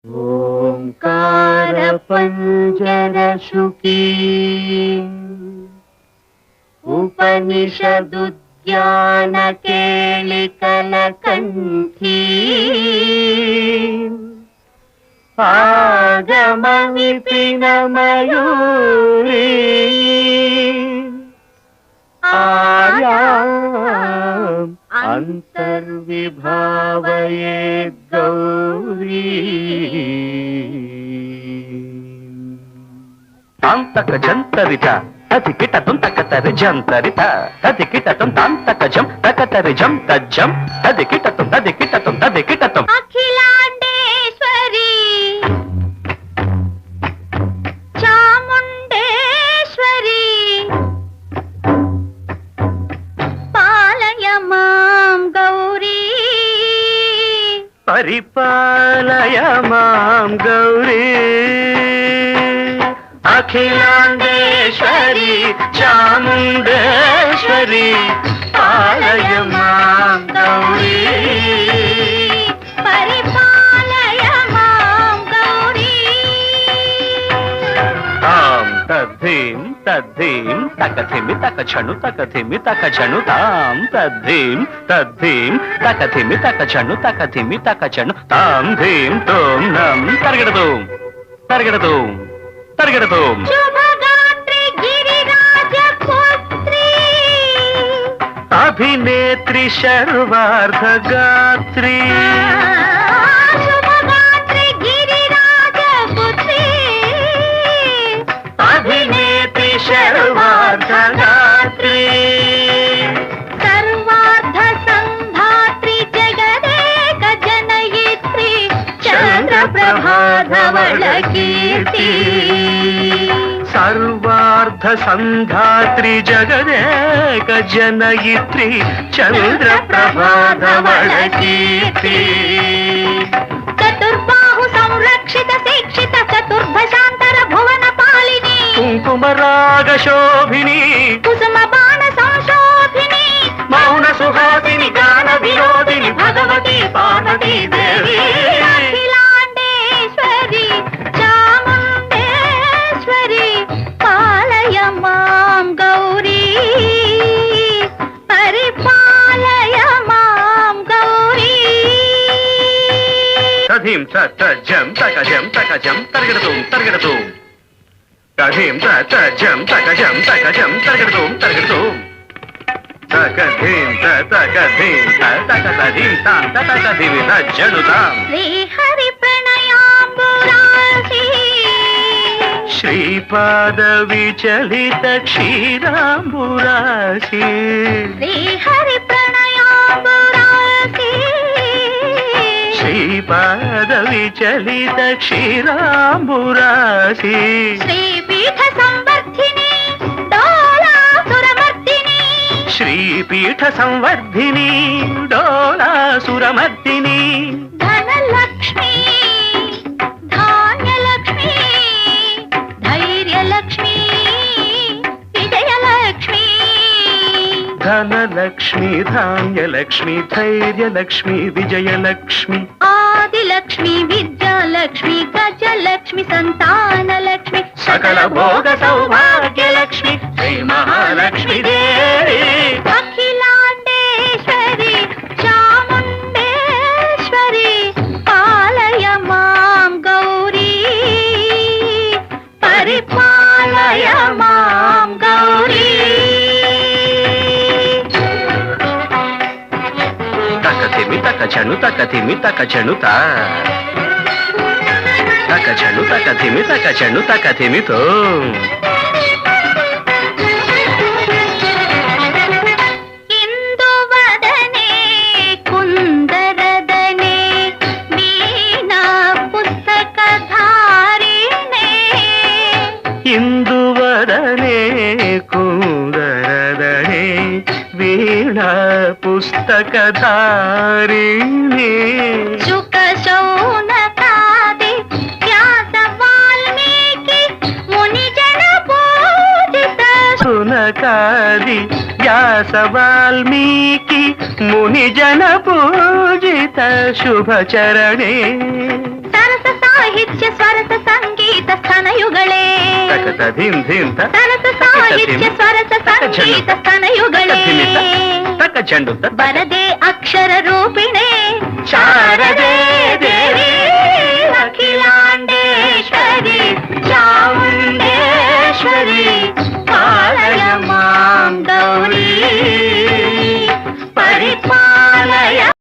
ఓంకార పంజర శుకీ ఉపనిషదుద్యాన కేళికల కంఠీ ఆగమ విపిన మయూరీ ఆర్యాం అంతర్విభావయేద్ గౌరీ తాంతక జంతరిత తది కిటతం తకతరి జంతరిత తది కిటతం తాంతక జం తకతరి జం తజ్జం తది కిటతం అఖిలాండేశ్వరి చాముండేశ్వరి పాలయ మాం గౌరీ పరిపాలయ మాం గౌరీ అఖిలాండేశ్వరి చాముండేశ్వరి పాలయ మాం గౌరీ పరిపాలయ మాం గౌరీ తాం తద్ధీం తద్ధీం తకథిమి తకచను తకథిమి తకచను తాం తద్ధీం తద్ధీం తకథిమి తకచను తకథిమి తకచను తాం ధీం తోం నం తరగడదోం తరగడదోం తరగడదోం శుభగాత్రి గిరిరాజ పుత్రి అభినేత్రి శర్వార్ధ గాత్రి శుభగాత్రి గిరిరాజ పుత్రి అభినేత్రి శర్వార్ధ గాత్రి సర్వార్థ సంధాత్రి జగదేక జనయిత్రి చంద్రప్రభాధవళ కీర్తి సర్వార్ధ సంధాత్రి జగదేక జనయిత్రి చంద్రప్రభాధవళ కీర్తి చతుర్బాహు సంరక్షిత శిక్షిత చతుర్భశాంతర భువన పాలిని కుంకుమరాగ శోభిని కుసుమ బాణ సంశోభిని మౌన సుహాసిని గాన వినోదిని భగవతి పార్వతీ దేవి అఖిలాండేశ్వరి చాముండేశ్వరి పాలయ మాం గౌరీ పరిపాలయ మాం గౌరీ తధీం తజ్జం తకజం తకజం తరగడదోం తరగడదోం తధీం తజ్జం తకజం తకజం తరగడదోం తరగడదోం తకధీం తకధీం తకధీం తాం తకధీం తజ్జనుతాం శ్రీహరి ప్రణయాంబురాశి శ్రీపాద విచలిత క్షీరాంబురాశి శ్రీహరి ప్రణయాంబురాశి శ్రీపాద విచలిత క్షీరాంబురాశి శ్రీపీఠ సంవర్ధిని డోలాసురమర్దిని శ్రీపీఠ సంవర్ధిని డోలాసురమర్దిని ధనలక్ష్మి ధాన్యలక్ష్మి ధైర్యలక్ష్మి విజయలక్ష్మి ధనలక్ష్మి ధాన్యలక్ష్మి ధైర్యలక్ష్మి విజయలక్ష్మి ఆదిలక్ష్మి విద్యాలక్ష్మి గజలక్ష్మి సంతానలక్ష్మి సకల భోగ సౌభాగ్యలక్ష్మి శ్రీ మహాలక్ష్మి దేవి అఖిలాండేశ్వరి చాముండేశ్వరి పాలయ మాం గౌరీ పరిపాలయ మాం గౌరీ తకతిమి తకచను తకతిమి తకచను తా తకచను తకతిమి తకచను తకతిమితో ఇందువదనే కుందరదనే వీణా పుస్తకధారిణే ఇందువదనే కుందరదనే వీణా పుస్తకధారిణి శుక శౌనకాది వ్యాస వాల్మీకి మునిజన పూజిత సునకాది వ్యాస వాల్మీకి మునిజన పూజిత శుభచరణే సరస ಸ್ತನಯುಗಳೇ ತಕತ ಧೀಂ ಧೀಂ ತ ಸರಸ ಸಾಹಿತ್ಯ ಸ್ವರಸ ಸಂಗೀತ ಸ್ತನಯುಗಳೇ ತಕ ಚೆಂಡು ತ ಬರದೆ ಅಕ್ಷರ ರೂಪಿಣೆ ಶಾರದೆ ದೇವಿ ಅಖಿಲಾಂಡೇಶ್ವರಿ ಚಾಮುಂಡೇಶ್ವರಿ ಪಾಲಯ ಮಾಂ ಗೌರಿ ಪರಿಪಾ